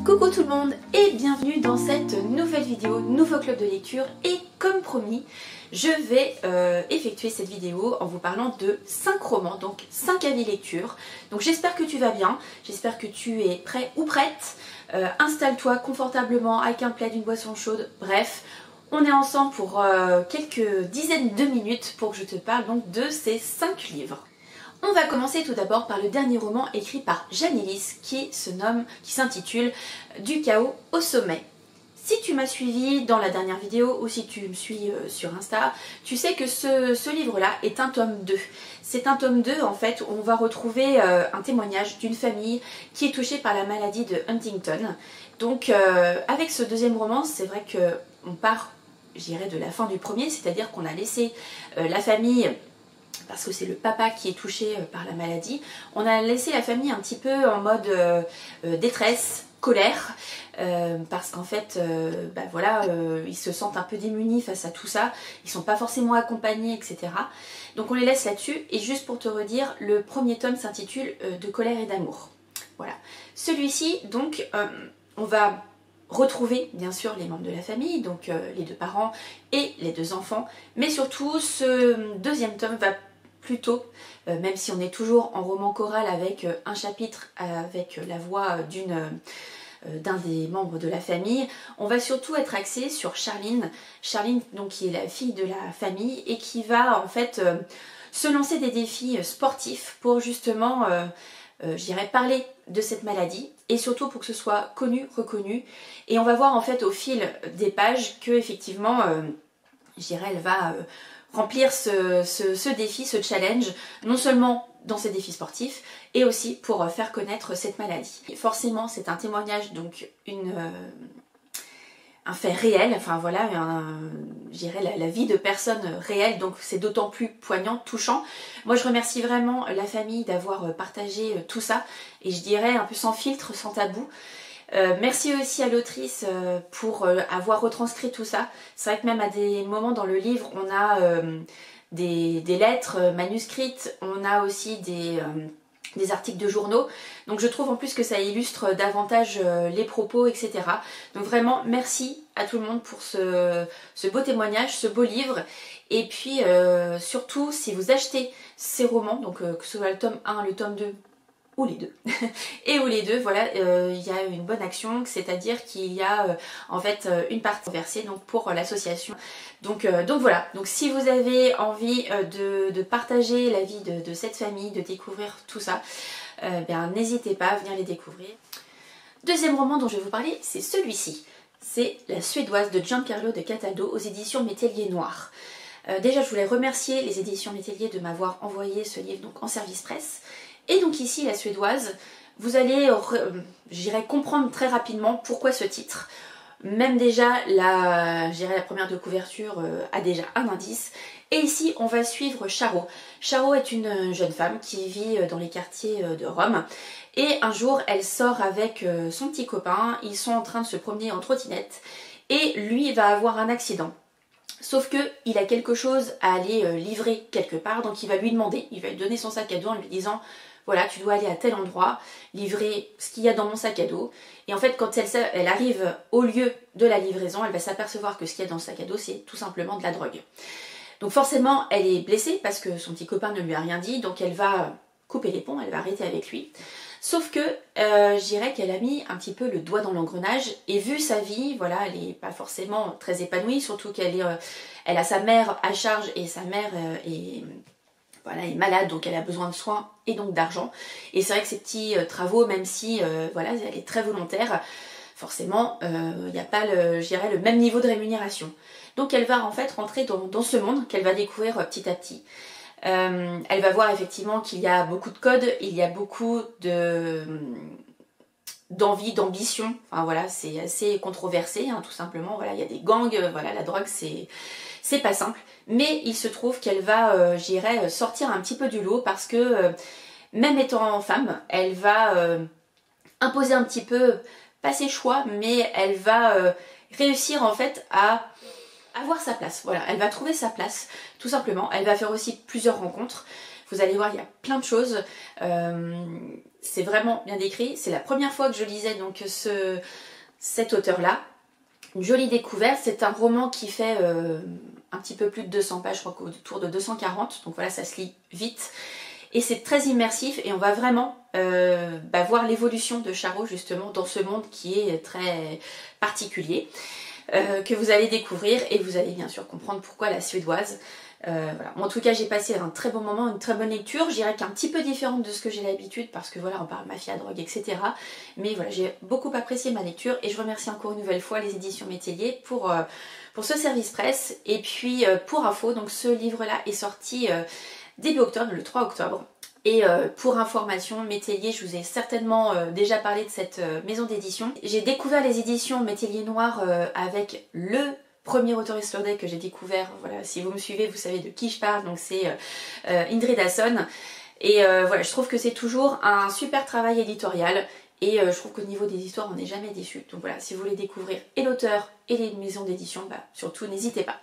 Coucou tout le monde et bienvenue dans cette nouvelle vidéo, nouveau club de lecture. Et comme promis, je vais effectuer cette vidéo en vous parlant de 5 romans, donc 5 avis lecture. Donc j'espère que tu vas bien, j'espère que tu es prêt ou prête. Installe-toi confortablement avec un plaid, une boisson chaude, bref. On est ensemble pour quelques dizaines de minutes pour que je te parle donc de ces 5 livres. On va commencer tout d'abord par le dernier roman écrit par Jeanne Ellis qui s'intitule Du chaos au sommet. Si tu m'as suivi dans la dernière vidéo ou si tu me suis sur Insta, tu sais que ce livre-là est un tome 2. C'est un tome 2 en fait où on va retrouver un témoignage d'une famille qui est touchée par la maladie de Huntington. Donc avec ce deuxième roman, c'est vrai qu'on part, je dirais, de la fin du premier, c'est-à-dire qu'on a laissé la famille, parce que c'est le papa qui est touché par la maladie, on a laissé la famille un petit peu en mode détresse, colère, parce qu'en fait, ils se sentent un peu démunis face à tout ça, ils sont pas forcément accompagnés, etc. Donc on les laisse là-dessus, et juste pour te redire, le premier tome s'intitule De colère et d'amour. Voilà. Celui-ci, donc, on va retrouver bien sûr les membres de la famille, donc les 2 parents et les 2 enfants, mais surtout ce deuxième tome va plutôt, même si on est toujours en roman choral avec un chapitre avec la voix d'un des membres de la famille, on va surtout être axé sur Charline, donc qui est la fille de la famille et qui va en fait se lancer des défis sportifs pour justement je dirais parler de cette maladie et surtout pour que ce soit connu, reconnu, et on va voir en fait au fil des pages que effectivement je dirais elle va remplir ce défi, ce challenge, non seulement dans ses défis sportifs et aussi pour faire connaître cette maladie. Et forcément c'est un témoignage, donc un fait réel, enfin voilà, je dirais la vie de personnes réelles, donc c'est d'autant plus poignant, touchant. Moi je remercie vraiment la famille d'avoir partagé tout ça, et je dirais un peu sans filtre, sans tabou. Merci aussi à l'autrice pour avoir retranscrit tout ça. C'est vrai que même à des moments dans le livre, on a des lettres manuscrites, on a aussi des articles de journaux, donc je trouve en plus que ça illustre davantage les propos, etc. Donc vraiment merci à tout le monde pour ce beau témoignage, ce beau livre. Et puis surtout si vous achetez ces romans, donc que ce soit le tome 1, le tome 2 ou les 2 et ou les deux, voilà, il y a une bonne action, c'est-à-dire qu'il y a en fait une partie versée donc pour l'association. Donc voilà, donc si vous avez envie de partager la vie de cette famille, de découvrir tout ça, n'hésitez pas à venir les découvrir. Deuxième roman dont je vais vous parler, c'est celui-ci. C'est La Suédoise de Giancarlo de Cataldo aux éditions Métellier Noir. Déjà je voulais remercier les éditions Métellier de m'avoir envoyé ce livre donc en service presse. Et donc ici, La Suédoise, vous allez, j'irai comprendre très rapidement pourquoi ce titre. Même déjà, la première de couverture a déjà un indice. Et ici, on va suivre Charo. Charo est une jeune femme qui vit dans les quartiers de Rome. Et un jour, elle sort avec son petit copain. Ils sont en train de se promener en trottinette. Et lui va avoir un accident. Sauf qu'il a quelque chose à aller livrer quelque part, donc il va lui demander, il va lui donner son sac à dos en lui disant voilà, tu dois aller à tel endroit, livrer ce qu'il y a dans mon sac à dos. Et en fait, quand elle arrive au lieu de la livraison, elle va s'apercevoir que ce qu'il y a dans le sac à dos, c'est tout simplement de la drogue. Donc forcément, elle est blessée parce que son petit copain ne lui a rien dit, donc elle va couper les ponts, elle va arrêter avec lui. Sauf que je dirais qu'elle a mis un petit peu le doigt dans l'engrenage, et vu sa vie, voilà, elle n'est pas forcément très épanouie, surtout qu'elle elle a sa mère à charge et sa mère est malade, donc elle a besoin de soins et donc d'argent. Et c'est vrai que ces petits travaux, même si voilà, elle est très volontaire, forcément il n'y a pas le même niveau de rémunération. Donc elle va en fait rentrer dans ce monde qu'elle va découvrir petit à petit. Elle va voir effectivement qu'il y a beaucoup de codes, il y a beaucoup d'envie, d'ambition, enfin voilà, c'est assez controversé, hein, tout simplement, voilà, il y a des gangs, voilà, la drogue c'est pas simple, mais il se trouve qu'elle va, j'irais, sortir un petit peu du lot parce que même étant femme, elle va imposer un petit peu, pas ses choix, mais elle va réussir en fait à avoir sa place. Voilà, elle va trouver sa place, tout simplement. Elle va faire aussi plusieurs rencontres. Vous allez voir, il y a plein de choses. C'est vraiment bien décrit. C'est la première fois que je lisais donc cet auteur-là. Une jolie découverte. C'est un roman qui fait un petit peu plus de 200 pages, je crois qu'autour de 240. Donc voilà, ça se lit vite. Et c'est très immersif et on va vraiment voir l'évolution de Charo justement dans ce monde qui est très particulier, que vous allez découvrir et vous allez bien sûr comprendre pourquoi la Suédoise. Voilà. En tout cas, j'ai passé un très bon moment, une très bonne lecture. Je dirais qu'un petit peu différente de ce que j'ai l'habitude parce que voilà, on parle mafia, drogue, etc. Mais voilà, j'ai beaucoup apprécié ma lecture et je remercie encore une nouvelle fois les éditions Métellier pour ce service presse. Et puis pour info, donc ce livre-là est sorti début octobre, le 3 octobre. Et pour information, Métellier, je vous ai certainement déjà parlé de cette maison d'édition. J'ai découvert les éditions Métellier Noir avec le premier auteur islandais que j'ai découvert. Voilà, si vous me suivez, vous savez de qui je parle, donc c'est Indrid Hasson. Et voilà, je trouve que c'est toujours un super travail éditorial. Et je trouve qu'au niveau des histoires, on n'est jamais déçu. Donc voilà, si vous voulez découvrir et l'auteur et les maisons d'édition, surtout n'hésitez pas.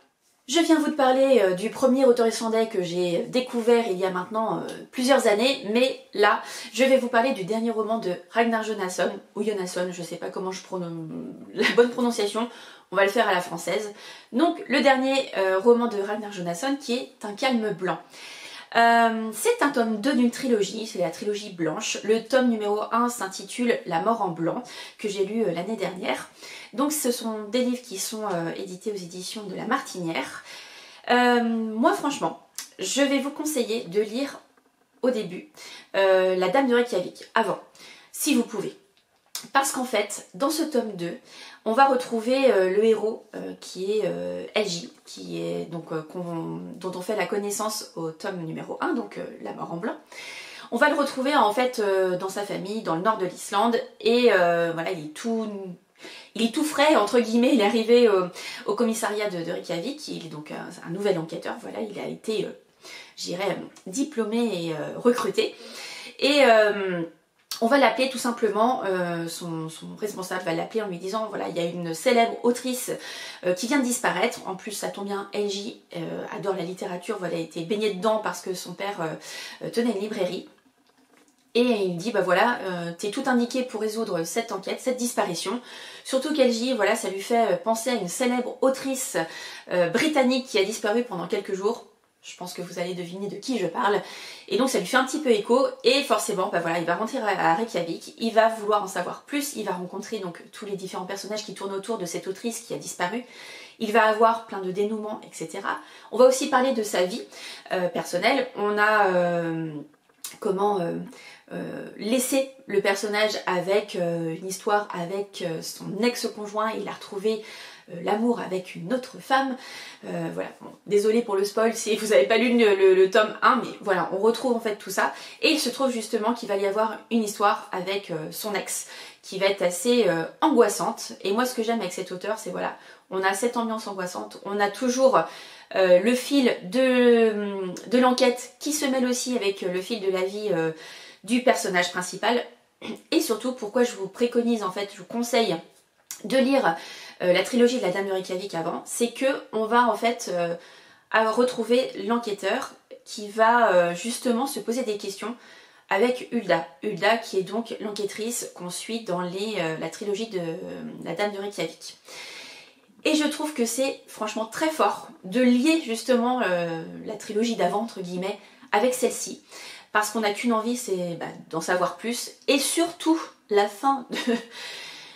Je viens vous parler du premier auteur islandais que j'ai découvert il y a maintenant plusieurs années, mais là, je vais vous parler du dernier roman de Ragnar Jonasson, ou Jonasson, je ne sais pas comment je prononce la bonne prononciation, on va le faire à la française. Donc, le dernier roman de Ragnar Jonasson qui est Un calme blanc. C'est un tome 2 d'une trilogie, c'est la trilogie blanche. Le tome numéro 1 s'intitule La mort en blanc, que j'ai lu l'année dernière. Donc ce sont des livres qui sont édités aux éditions de La Martinière. Moi franchement, je vais vous conseiller de lire au début La Dame de Reykjavik, avant, si vous pouvez. Parce qu'en fait, dans ce tome 2, on va retrouver le héros qui est Helgi, qui est donc dont on fait la connaissance au tome numéro 1, donc La mort en blanc. On va le retrouver en fait dans sa famille, dans le nord de l'Islande, et voilà, il est tout frais, entre guillemets, il est arrivé au commissariat de Reykjavik, il est donc un nouvel enquêteur, voilà, il a été, j'irais, diplômé et recruté. Et on va l'appeler tout simplement, son responsable va l'appeler en lui disant voilà, il y a une célèbre autrice qui vient de disparaître. En plus, ça tombe bien, Helgi adore la littérature, voilà, a été baignée dedans parce que son père tenait une librairie. Et il dit, voilà, t'es tout indiqué pour résoudre cette enquête, cette disparition. Surtout qu'Helgi, voilà, ça lui fait penser à une célèbre autrice britannique qui a disparu pendant quelques jours. Je pense que vous allez deviner de qui je parle. Et donc ça lui fait un petit peu écho. Et forcément, voilà, il va rentrer à Reykjavik. Il va vouloir en savoir plus. Il va rencontrer donc tous les différents personnages qui tournent autour de cette autrice qui a disparu. Il va avoir plein de dénouements, etc. On va aussi parler de sa vie personnelle. On a laissé le personnage avec une histoire avec son ex-conjoint. Il a retrouvé l'amour avec une autre femme. Voilà, bon, désolée pour le spoil si vous n'avez pas lu le tome 1, mais voilà, on retrouve en fait tout ça. Et il se trouve justement qu'il va y avoir une histoire avec son ex qui va être assez angoissante. Et moi, ce que j'aime avec cet auteur, c'est voilà, on a cette ambiance angoissante, on a toujours le fil de l'enquête qui se mêle aussi avec le fil de la vie du personnage principal. Et surtout, pourquoi je vous préconise, en fait, je vous conseille de lire la trilogie de la Dame de Reykjavik avant, c'est que on va en fait retrouver l'enquêteur qui va justement se poser des questions avec Hulda. Hulda qui est donc l'enquêtrice qu'on suit dans la trilogie de la Dame de Reykjavik. Et je trouve que c'est franchement très fort de lier justement la trilogie d'avant, entre guillemets, avec celle-ci. Parce qu'on n'a qu'une envie, c'est d'en savoir plus. Et surtout, la fin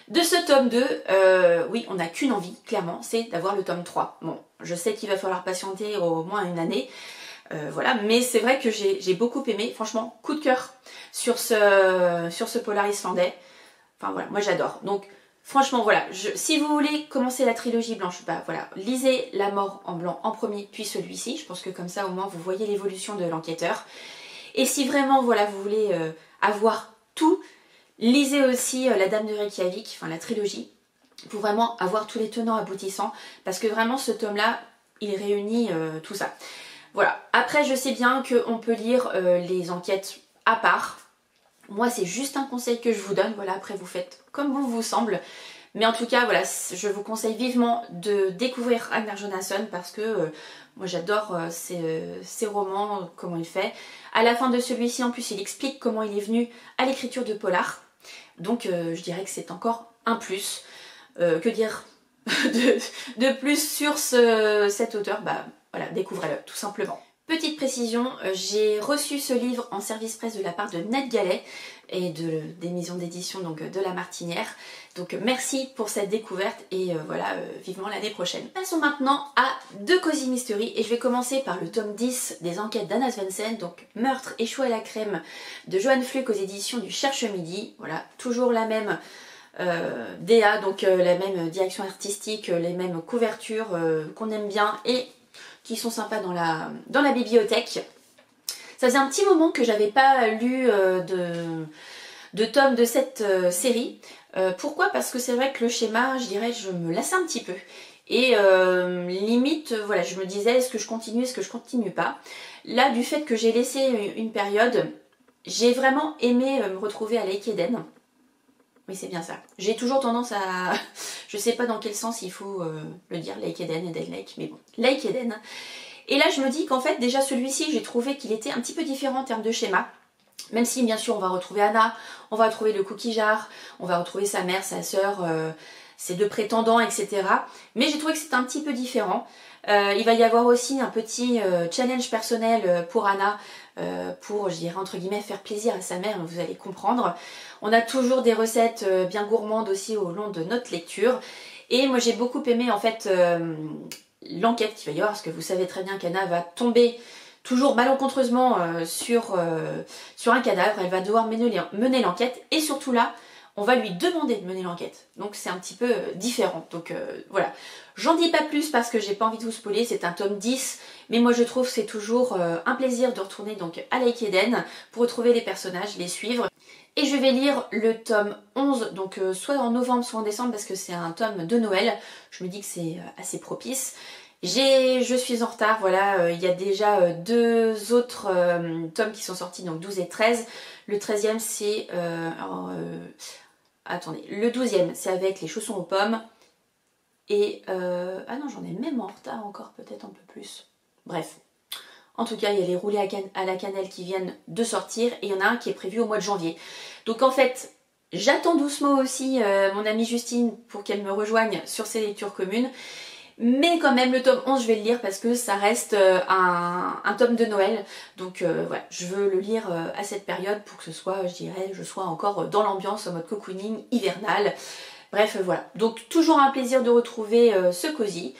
de ce tome 2, oui, on n'a qu'une envie, clairement, c'est d'avoir le tome 3. Bon, je sais qu'il va falloir patienter au moins une année, voilà, mais c'est vrai que j'ai beaucoup aimé, franchement, coup de cœur sur ce polar islandais. Enfin voilà, moi j'adore. Donc franchement voilà, si vous voulez commencer la trilogie blanche, voilà, lisez La mort en blanc en premier, puis celui-ci. Je pense que comme ça au moins vous voyez l'évolution de l'enquêteur. Et si vraiment voilà, vous voulez avoir tout, lisez aussi La Dame de Reykjavik, enfin la trilogie, pour vraiment avoir tous les tenants aboutissants, parce que vraiment ce tome-là, il réunit tout ça. Voilà, après je sais bien qu'on peut lire les enquêtes à part. Moi c'est juste un conseil que je vous donne, voilà, après vous faites comme bon vous semble. Mais en tout cas, voilà, je vous conseille vivement de découvrir Ragnar Jonasson parce que moi j'adore ces romans, comment il fait. À la fin de celui-ci, en plus, il explique comment il est venu à l'écriture de polar. Donc je dirais que c'est encore un plus. Que dire de plus sur cet auteur? Bah voilà, découvrez-le tout simplement. Petite précision, j'ai reçu ce livre en service presse de la part de Ned Gallet et des maisons d'édition donc de La Martinière. Donc merci pour cette découverte et voilà, vivement l'année prochaine. Passons maintenant à deux Cozy Mystery et je vais commencer par le tome 10 des enquêtes d'Anna Svensson, donc Meurtre, échoué à la crème de Johann Fluck aux éditions du Cherche Midi. Voilà, toujours la même DA, donc la même direction artistique, les mêmes couvertures qu'on aime bien et qui sont sympas dans la bibliothèque. Ça faisait un petit moment que j'avais pas lu de tome de cette série. Pourquoi? Parce que c'est vrai que le schéma, je dirais, je me lassais un petit peu. Et limite, voilà, je me disais, est-ce que je continue, est-ce que je continue pas? Là, du fait que j'ai laissé une période, j'ai vraiment aimé me retrouver à Lake Eden. Oui, c'est bien ça. J'ai toujours tendance à... Je sais pas dans quel sens il faut le dire, Lake Eden, Eden Lake, mais bon, Lake Eden. Et là, je me dis qu'en fait, déjà celui-ci, j'ai trouvé qu'il était un petit peu différent en termes de schéma. Même si, bien sûr, on va retrouver Anna, on va retrouver le cookie jar, on va retrouver sa mère, sa sœur, ses deux prétendants, etc. Mais j'ai trouvé que c'était un petit peu différent. Il va y avoir aussi un petit challenge personnel pour Anna, pour, je dirais, entre guillemets, faire plaisir à sa mère, vous allez comprendre. On a toujours des recettes bien gourmandes aussi au long de notre lecture. Et moi, j'ai beaucoup aimé, en fait, l'enquête qu'il va y avoir, parce que vous savez très bien qu'Anna va tomber toujours malencontreusement sur un cadavre. Elle va devoir mener l'enquête, et surtout là, on va lui demander de mener l'enquête. Donc c'est un petit peu différent. Donc voilà. J'en dis pas plus parce que j'ai pas envie de vous spoiler, c'est un tome 10, mais moi je trouve que c'est toujours un plaisir de retourner donc à Lake Eden pour retrouver les personnages, les suivre. Et je vais lire le tome 11, donc soit en novembre, soit en décembre, parce que c'est un tome de Noël. Je me dis que c'est assez propice. Je suis en retard, voilà, il y a déjà deux autres tomes qui sont sortis, donc 12 et 13. Le 13e c'est... attendez, le 12e c'est avec les chaussons aux pommes. Et... ah non, j'en ai même en retard encore, peut-être un peu plus. Bref. En tout cas, il y a les roulés à la cannelle qui viennent de sortir et il y en a un qui est prévu au mois de janvier. Donc en fait, j'attends doucement aussi mon amie Justine pour qu'elle me rejoigne sur ces lectures communes. Mais quand même, le tome 11, je vais le lire parce que ça reste un tome de Noël. Donc voilà, je veux le lire à cette période pour que ce soit, je dirais, je sois encore dans l'ambiance en mode cocooning hivernal. Bref, voilà. Donc toujours un plaisir de retrouver ce cosy.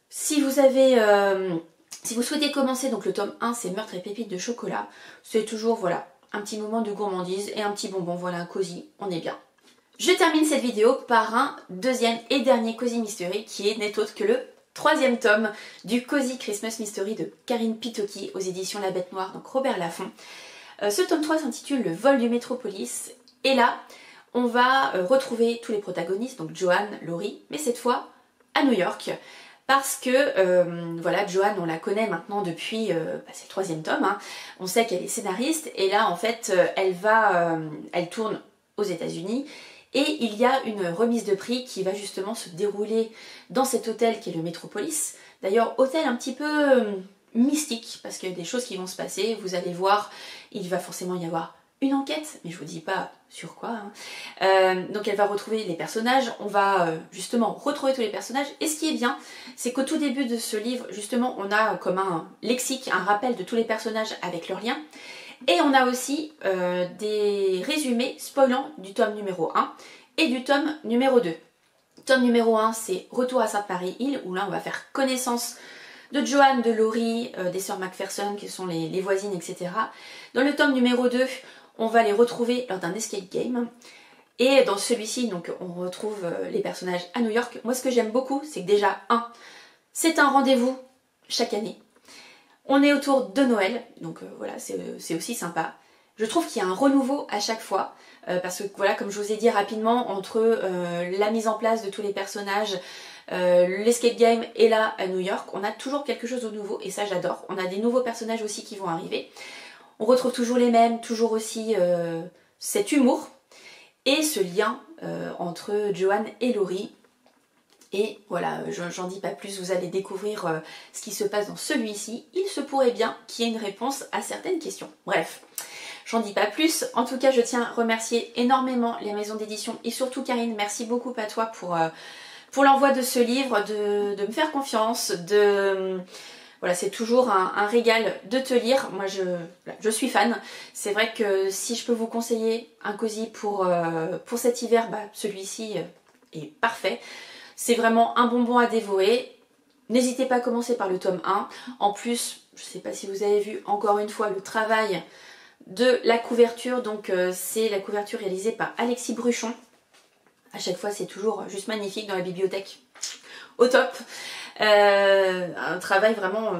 Si vous avez... si vous souhaitez commencer, donc le tome 1, c'est Meurtre et pépites de chocolat. C'est toujours, voilà, un petit moment de gourmandise et un petit bonbon, voilà, un cosy, on est bien. Je termine cette vidéo par un deuxième et dernier Cozy Mystery qui n'est autre que le troisième tome du Cozy Christmas Mystery de Karine Pitoki aux éditions La Bête Noire, donc Robert Laffont. Ce tome 3 s'intitule Le vol du Métropolis et là, on va retrouver tous les protagonistes, donc Joanne, Laurie, mais cette fois à New York. Parce que, voilà, Joanne, on la connaît maintenant depuis, c'est le troisième tome, hein. On sait qu'elle est scénariste, et là, en fait, elle tourne aux États-Unis, et il y a une remise de prix qui va justement se dérouler dans cet hôtel qui est le Métropolis. D'ailleurs, hôtel un petit peu mystique, parce qu'il y a des choses qui vont se passer, vous allez voir, il va forcément y avoir une enquête, mais je vous dis pas sur quoi. Hein. Donc elle va retrouver les personnages, on va justement retrouver tous les personnages. Et ce qui est bien, c'est qu'au tout début de ce livre, justement, on a comme un lexique, un rappel de tous les personnages avec leurs liens. Et on a aussi des résumés spoilants du tome numéro 1 et du tome numéro 2. Tome numéro 1, c'est Retour à Sainte-Marie-Île, où là on va faire connaissance de Joanne, de Laurie, des sœurs Macpherson, qui sont les voisines, etc. Dans le tome numéro 2, on va les retrouver lors d'un escape game. Et dans celui-ci, donc, on retrouve les personnages à New York. Moi, ce que j'aime beaucoup, c'est que déjà, c'est un rendez-vous chaque année. On est autour de Noël, donc voilà, c'est aussi sympa. Je trouve qu'il y a un renouveau à chaque fois, parce que voilà, comme je vous ai dit rapidement, entre la mise en place de tous les personnages, l'escape game et là à New York, on a toujours quelque chose de nouveau et ça j'adore. On a des nouveaux personnages aussi qui vont arriver. On retrouve toujours les mêmes, toujours aussi cet humour et ce lien entre Johan et Laurie. Et voilà, j'en dis pas plus, vous allez découvrir ce qui se passe dans celui-ci. Il se pourrait bien qu'il y ait une réponse à certaines questions. Bref, j'en dis pas plus. En tout cas, je tiens à remercier énormément les maisons d'édition et surtout Karine, merci beaucoup à toi pour l'envoi de ce livre, de me faire confiance, voilà, c'est toujours un régal de te lire. Moi, je suis fan. C'est vrai que si je peux vous conseiller un cosy pour cet hiver, bah, celui-ci est parfait. C'est vraiment un bonbon à dévorer. N'hésitez pas à commencer par le tome 1. En plus, je ne sais pas si vous avez vu encore une fois le travail de la couverture. Donc, c'est la couverture réalisée par Alexis Bruchon. À chaque fois, c'est toujours juste magnifique dans la bibliothèque. Au top. Un travail vraiment...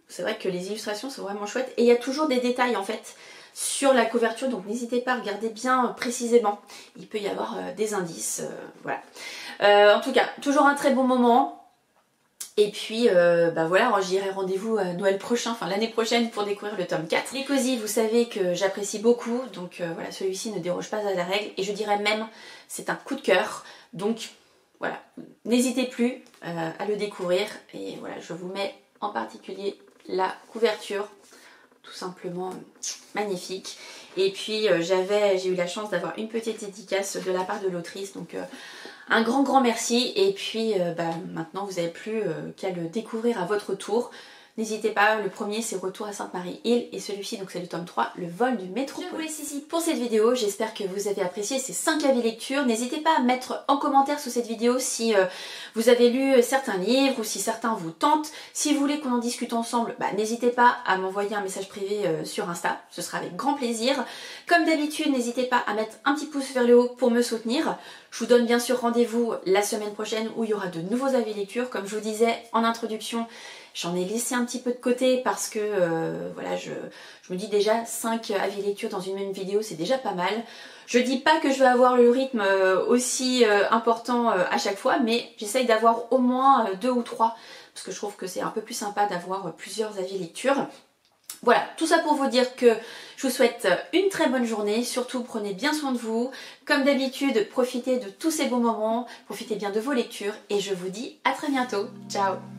c'est vrai que les illustrations sont vraiment chouettes. Et il y a toujours des détails en fait sur la couverture. Donc n'hésitez pas à regarder bien précisément. Il peut y avoir des indices. Voilà. En tout cas, toujours un très bon moment. Et puis, bah voilà, j'irai rendez-vous à Noël prochain, enfin l'année prochaine pour découvrir le tome 4. Les cosy, vous savez que j'apprécie beaucoup. Donc voilà, celui-ci ne déroge pas à la règle. Et je dirais même, c'est un coup de cœur. Donc... voilà, n'hésitez plus à le découvrir et voilà, je vous mets en particulier la couverture, tout simplement magnifique. Et puis j'ai eu la chance d'avoir une petite dédicace de la part de l'autrice, donc un grand merci. Et puis bah, maintenant vous n'avez plus qu'à le découvrir à votre tour. N'hésitez pas, le premier c'est Retour à Sainte-Marie-Île et celui-ci donc c'est le tome 3, Le vol du métropole. Je vous laisse ici pour cette vidéo, j'espère que vous avez apprécié ces 5 avis lecture. N'hésitez pas à mettre en commentaire sous cette vidéo si vous avez lu certains livres ou si certains vous tentent. Si vous voulez qu'on en discute ensemble, bah, n'hésitez pas à m'envoyer un message privé sur Insta, ce sera avec grand plaisir. Comme d'habitude, n'hésitez pas à mettre un petit pouce vers le haut pour me soutenir. Je vous donne bien sûr rendez-vous la semaine prochaine où il y aura de nouveaux avis lecture. Comme je vous disais en introduction, j'en ai laissé un petit peu de côté parce que voilà, je me dis déjà 5 avis lecture dans une même vidéo, c'est déjà pas mal. Je dis pas que je vais avoir le rythme aussi important à chaque fois, mais j'essaye d'avoir au moins 2 ou 3 parce que je trouve que c'est un peu plus sympa d'avoir plusieurs avis lecture. Voilà, tout ça pour vous dire que je vous souhaite une très bonne journée, surtout prenez bien soin de vous. Comme d'habitude, profitez de tous ces beaux moments, profitez bien de vos lectures et je vous dis à très bientôt. Ciao!